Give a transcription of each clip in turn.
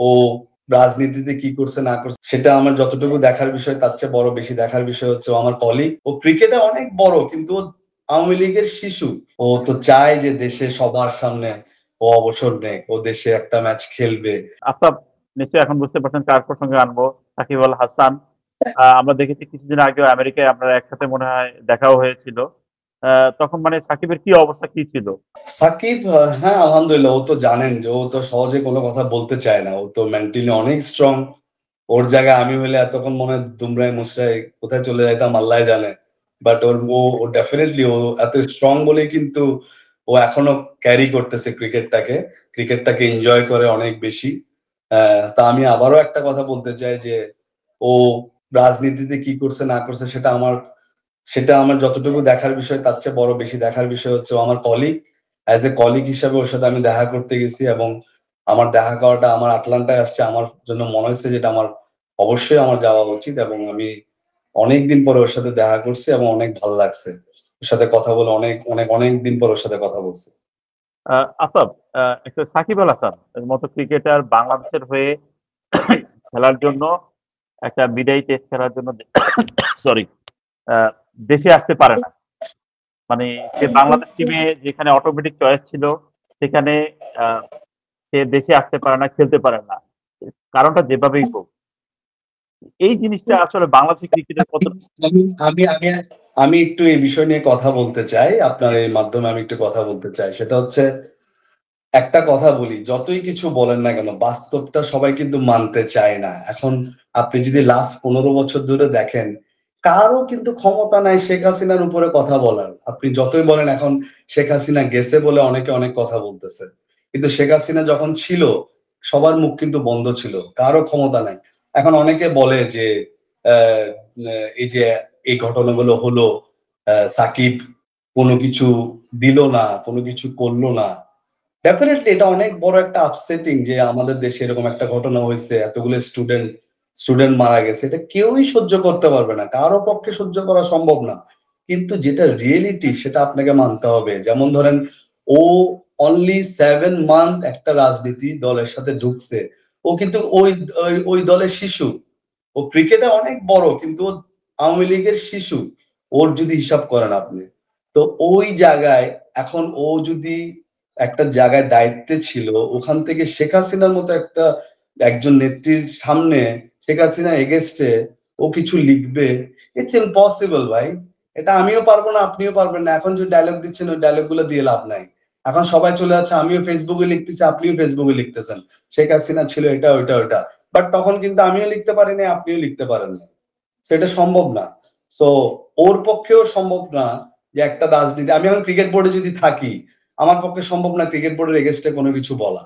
ও রাজনীতিতে কি করছে না করছে সেটা আমার যতটুকু দেখার বিষয় তার চেয়ে বড় বেশি দেখার বিষয় হচ্ছে ও আমার কলিগ। ও ক্রিকেটে অনেক বড়, কিন্তু ও আওয়ামী লীগের শিশু। ও তো চায় যে দেশে সবার সামনে ও অবসর নেক, ও দেশে একটা ম্যাচ খেলবে। আফতাব নিশ্চয়ই এখন বুঝতে পারছেন কার প্রসঙ্গে আনবো, সাকিব আল হাসান। আমরা দেখেছি কিছুদিন আগেও আমেরিকায় আপনারা একসাথে মনে হয় দেখাও হয়েছিল। তখন মানে সাকিবের কি অবস্থা কি ছিল? সাকিব হ্যাঁ আলহামদুলিল্লাহ, ও তো জানেন যে ও তো সহজে কোনো কথা বলতে চায় না, ও তো মেন্টালি অনেক স্ট্রং। ওর জায়গায় আমি হলে এতক্ষণ মনে হয় দুমড়ায় মুচড়ায় কোথায় চলে যাইতাম আল্লাহ জানে। বাট ও ডেফিনেটলি ও এত স্ট্রং বলেই কিন্তু ও এখনো ক্যারি করতেছে ক্রিকেটটাকে এনজয় করে অনেক বেশি। তা আমি আবারও একটা কথা বলতে চাই যে ও রাজনীতিতে কি করছে না করছে সেটা আমার যতটুকু দেখার বিষয় তার চেয়ে বড় বেশি দেখার বিষয় হচ্ছে ও আমার কলিগ। অ্যাজ এ কলিগ হিসাবে ওর সাথে আমি দেখা করতে গেছি, এবং আমার দেখা করাটা আমার আটলান্টায় আসছে আমার জন্য মনে হয়েছে যেটা আমার অবশ্যই আমার যাওয়া উচিত, এবং আমি অনেকদিন পরে ওর সাথে দেখা করছি এবং অনেক ভালো লাগছে ওর সাথে কথা বলে। অনেক অনেক অনেক দিন পর ওর সাথে কথা বলছি। আফতাব, একটা সাকিব আল হাসান এর মতো ক্রিকেটার বাংলাদেশের হয়ে খেলার জন্য, একটা বিদায়ী টেস্ট খেলার জন্য সরি দেশে আসতে পারে না। মানে সে বাংলাদেশ টিমে যেখানে অটোমেটিক চয়েস ছিল, সেখানে আহ, সে দেশে আসতে পারে না, খেলতে পারে না। কারণটা যেভাবেই হোক, এই জিনিসটা আসলে বাংলাদেশের ক্রিকেটের কত। আমি আমি আমি আমি একটু এই বিষয় নিয়ে কথা বলতে চাই, আপনার এই মাধ্যমে আমি একটু কথা বলতে চাই। সেটা হচ্ছে, একটা কথা বলি, যতই কিছু বলেন না কেন বাস্তবটা সবাই কিন্তু মানতে চায় না। এখন আপনি যদি লাস্ট 15 বছর ধরে দেখেন, কারো কিন্তু ক্ষমতা নাই শেখ হাসিনার উপরে কথা বলার। আপনি যতই বলেন এখন শেখ হাসিনা গেছে বলে অনেকে অনেক কথা বলতেছে, কিন্তু শেখ হাসিনা যখন ছিল সবার মুখ কিন্তু বন্ধ ছিল, কারো ক্ষমতা নাই। এখন অনেকে বলে যে আহ, এই যে এই ঘটনাগুলো হলো, সাকিব কোনো কিছু দিল না, কোনো কিছু করলো না। ডেফিনেটলি এটা অনেক বড় একটা আপসেটিং যে আমাদের দেশে এরকম একটা ঘটনা হয়েছে, এতগুলো স্টুডেন্ট মারা গেছে, এটা কেউই সহ্য করতে পারবে না, কারো পক্ষে সহ্য করা সম্ভব না। কিন্তু যেটা রিয়েলিটি সেটা আপনাকে মানতে হবে। যেমন ধরেন, ও অনলি 7 মান্থ একটা রাজনীতি দলের সাথে ঢুকছে। ও কিন্তু ওই ওই ওই দলের শিশু। ও ক্রিকেটে অনেক বড়, কিন্তু ও আওয়ামী লীগের শিশু। ওর যদি হিসাব করেন আপনি, তো ওই জায়গায় এখন ও যদি একটা জায়গায় দায়িত্বে ছিল, ওখান থেকে শেখ হাসিনার মতো একজন নেত্রীর সামনে শেখ হাসিনা এগেস্টে ও কিছু লিখবে, ইটস ইম্পসিবল ভাই। এটা আমিও পারবো না, আপনিও পারবেন না। এখন যে ডায়লগ দিচ্ছেন ওই ডায়লগ গুলো দিয়ে লাভ নাই। এখন সবাই চলে যাচ্ছে, আমিও ফেসবুকে লিখতেছি, আপনিও ফেসবুকে লিখতেছেন শেখ হাসিনা ছিল এটা ওইটা ওইটা। বাট তখন কিন্তু আমিও লিখতে পারিনি, আপনিও লিখতে পারেন না। সেটা সম্ভব না। সো ওর পক্ষেও সম্ভব না যে একটা রাজনীতি, আমি এখন ক্রিকেট বোর্ডে যদি থাকি, আমার পক্ষে সম্ভব না ক্রিকেট বোর্ডের এগেনস্টে কোনো কিছু বলা।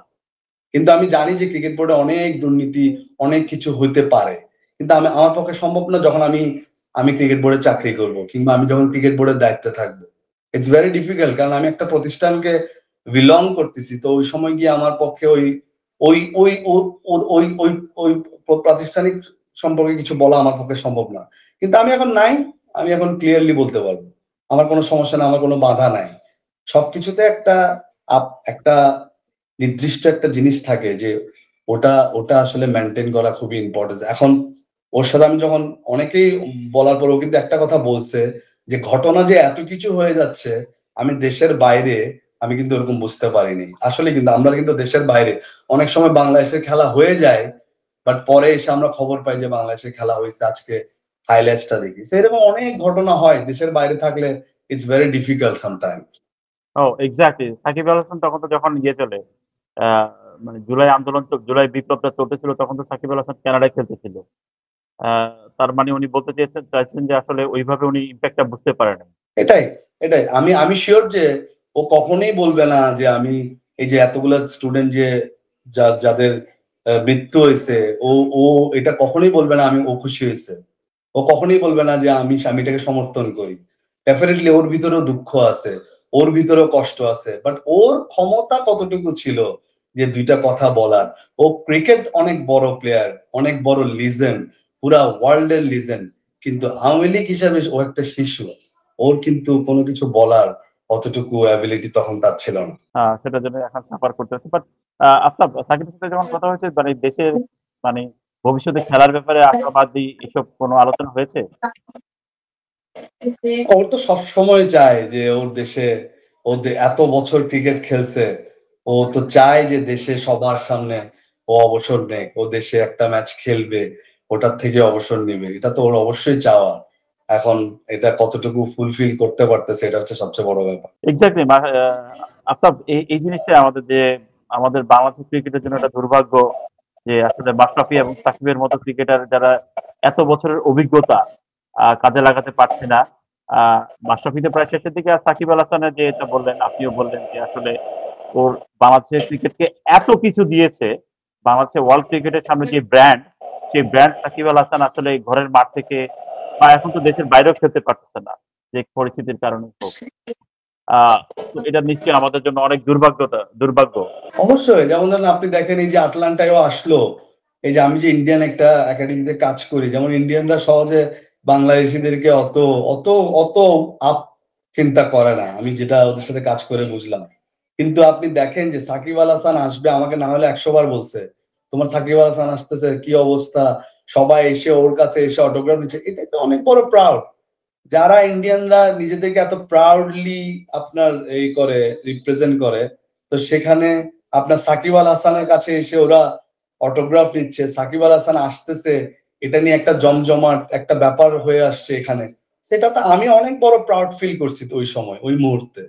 কিন্তু আমি জানি যে ক্রিকেট বোর্ডে অনেক দুর্নীতি, অনেক কিছু হইতে পারে। কিন্তু আমার পক্ষে সম্ভব না যখন আমি আমি ক্রিকেট বোর্ডে চাকরি করব, কিংবা আমি যখন ক্রিকেট বোর্ডের দায়িত্বে থাকবো। ইটস ভেরি ডিফিকাল্ট, কারণ আমি একটা প্রতিষ্ঠানকে বিলং করতেছি। তো ওই সময় গিয়ে আমার পক্ষে ওই ওই ওই ও- ও- ওই ওই ওই প্রাতিষ্ঠানিক সম্পর্কে কিছু বলা আমার পক্ষে সম্ভব না। কিন্তু আমি এখন নাই, আমি এখন ক্লিয়ারলি বলতে পারবো। আমার কোনো সমস্যা নাই, আমার কোনো বাধা নাই। সবকিছুতে একটা নির্দিষ্ট একটা জিনিস থাকে যে ওটা ওটা আসলে মেনটেন করা খুবই ইম্পর্টেন্ট। এখন ওর সাথে আমি যখন অনেকেই বলার পরেও কিন্তু একটা কথা বলছে যে ঘটনা যে এত কিছু হয়ে যাচ্ছে, আমি দেশের বাইরে আমি কিন্তু ওরকম বুঝতে পারিনি আসলে। কিন্তু আমরা কিন্তু দেশের বাইরে অনেক সময় বাংলাদেশের খেলা হয়ে যায়, বাট পরে এসে আমরা খবর পাই যে বাংলাদেশের খেলা হয়েছে, আজকে হাইলাইটসটা দেখি। এরকম অনেক ঘটনা হয় দেশের বাইরে থাকলে, it's very difficult sometime. Oh exactly, Shakib Al Hasan তখন তো যখন ইয়ে চলে, আহ, মানে জুলাই আন্দোলন জুলাই বিপ্লবটা চলতেছিল, তখন তো সাকিব আল হাসান কানাডায় খেলতেছিল। তার মানে উনি বলতে চাইছেন যে আসলে ওইভাবে উনি ইম্প্যাক্টটা বুঝতে পারেন। এটাই এটাই আমি শিওর যে ও কখনোই বলবে না যে আমি এই যে এতগুলা স্টুডেন্ট যে যাদের মৃত্যু হয়েছে, ও ও এটা কখনোই বলবে না আমি ও খুশি হয়েছে। ও কখনোই বলবে না যে আমি স্বামীটাকে সমর্থন করি। ডেফিনেটলি ওর ভিতরেও দুঃখ আছে, ওর ভিতরেও কষ্ট আছে, বাট ওর ক্ষমতা কতটুকু ছিল যে দুইটা কথা বলার। ও ক্রিকেট অনেক বড় প্লেয়ার, অনেক বড় লিজেন্ড, পুরা ওয়ার্ল্ডের লিজেন্ড, কিন্তু আওয়ামী লীগ হিসাবে ও একটা শিশু। ওর কিন্তু কোনো কিছু বলার অতটুকু অ্যাবিলিটি তখন তার ছিল না। সেটার জন্য এখন সাফার করতে হচ্ছে। বাট আপনার সাকিবের সাথে যখন কথা হয়েছে মানে দেশের মানে ভবিষ্যতে খেলার ব্যাপারে আশাবাদী এসব কোনো আলোচনা হয়েছে? ওর তো সবসময় চায় যে ওর দেশে এত বছর ক্রিকেট খেলছে। ও তো চায় যে দেশে সবার সামনে ও অবসর নেক। ও দেশে একটা ম্যাচ খেলবে, ওটার থেকে অবসর নিবে। এটা তো ওর অবশ্যই চাওয়া। এখন এটা কতটুকু ফুলফিল করতে পারতেছে এটা হচ্ছে সবচেয়ে বড় ব্যাপার। এক্সাক্টলি আপনার এই জিনিসটাই আমাদের বাংলাদেশ ক্রিকেটের জন্য একটা দুর্ভাগ্য যে আসলে মাশরাফি এবং সাকিবের মতো ক্রিকেটার যারা এত বছরের অভিজ্ঞতা কাজে লাগাতে পারছে না। মাশরাফি তো প্রায় শেষের দিকে, আর সাকিব আল হাসানের যে এটা বললেন, আপনিও বললেন যে আসলে ওর বাংলাদেশের ক্রিকেটকে এত কিছু দিয়েছে। বাংলাদেশের ওয়ার্ল্ড ক্রিকেটের সামনে যে ব্র্যান্ড, সেই ব্র্যান্ড সাকিব আল হাসান আসলে ঘরের মাঠ থেকে বা এখন তো দেশের বাইরেও খেলতে পারতেছে না, যে পরিস্থিতির কারণে হোক। আহ তো এটা নিশ্চয়ই আমাদের জন্য অনেক দুর্ভাগ্য। অবশ্যই, যেমন ধরেন আপনি দেখেন এই যে আটলান্টায়ও আসলো। এই যে আমি যে ইন্ডিয়ান একটা একাডেমিতে কাজ করি, যেমন ইন্ডিয়ানরা সহজে বাংলাদেশিদেরকে অত অত অত আপ চিন্তা করে না। আমি যেটা ওদের সাথে কাজ করে বুঝলাম। কিন্তু আপনি দেখেন যে সাকিব আল হাসান আসবে, আমাকে না হলে 100 বার বলছে তোমার সাকিব আল হাসান আসতেছে, কি অবস্থা। সবাই এসে ওর কাছে এসে অটোগ্রাফ নিচ্ছে, এটা তো অনেক বড় প্রাউড। যারা ইন্ডিয়ানরা নিজেদেরকে এত প্রাউডলি আপনার এই করে রিপ্রেজেন্ট করে, তো সেখানে আপনার সাকিব আল হাসানের কাছে এসে ওরা অটোগ্রাফ নিচ্ছে, সাকিব আল হাসান আসতেছে, এটা নিয়ে একটা জমজমাট একটা ব্যাপার হয়ে আসছে এখানে। সেটা তো আমি অনেক বড় প্রাউড ফিল করছি তো ওই সময় ওই মুহূর্তে।